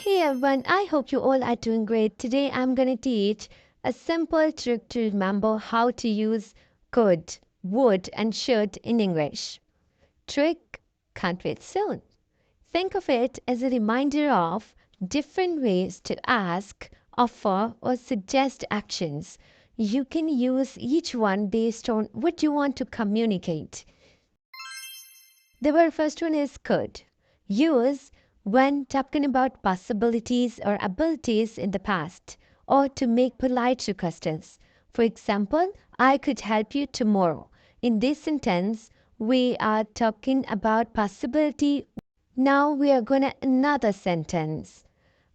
Hey everyone, I hope you all are doing great. Today I'm going to teach a simple trick to remember how to use could, would, and should in English. Trick can't wait soon. Think of it as a reminder of different ways to ask, offer, or suggest actions. You can use each one based on what you want to communicate. The very first one is could. Use when talking about possibilities or abilities in the past or to make polite requests. For example, I could help you tomorrow. In this sentence, we are talking about possibility. Now we are going to another sentence.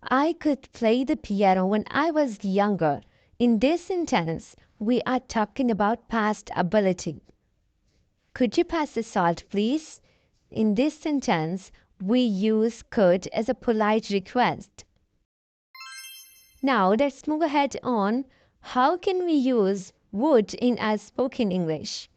I could play the piano when I was younger. In this sentence, we are talking about past ability. Could you pass the salt, please? In this sentence, we use could as a polite request. Now let's move ahead on how can we use would in our spoken English.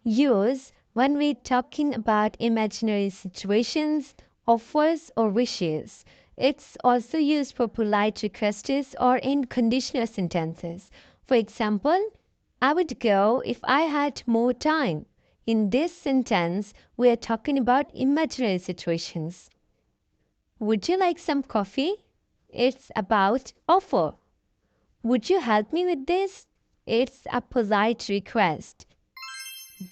Use when we're talking about imaginary situations, offers, or wishes. It's also used for polite requests or in conditional sentences. For example, I would go if I had more time. In this sentence, we are talking about imaginary situations. Would you like some coffee? It's about offer. Would you help me with this? It's a polite request.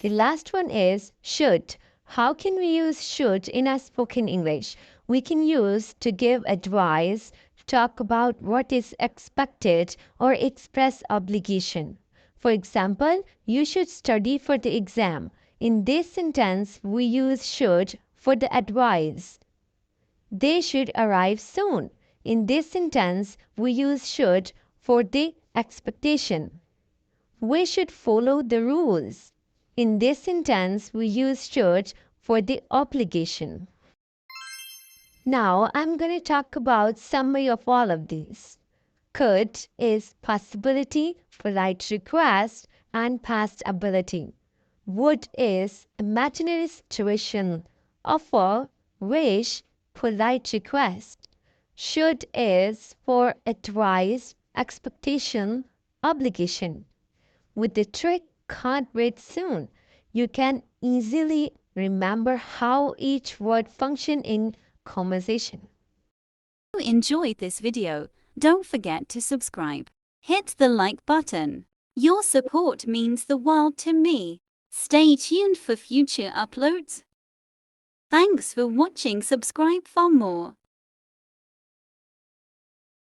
The last one is should. How can we use should in our spoken English? We can use to give advice, talk about what is expected, or express obligation. For example, you should study for the exam. In this sentence, we use should for the advice. They should arrive soon. In this sentence, we use should for the expectation. We should follow the rules. In this sentence, we use should for the obligation. Now, I'm going to talk about summary of all of these. Could is possibility, polite request, and past ability. Would is imaginary situation, offer, wish, polite request. Should is for advice, expectation, obligation. With the trick can't wait soon, you can easily remember how each word functions in conversation. If you enjoyed this video, don't forget to subscribe. Hit the like button. Your support means the world to me. Stay tuned for future uploads. Thanks for watching. Subscribe for more.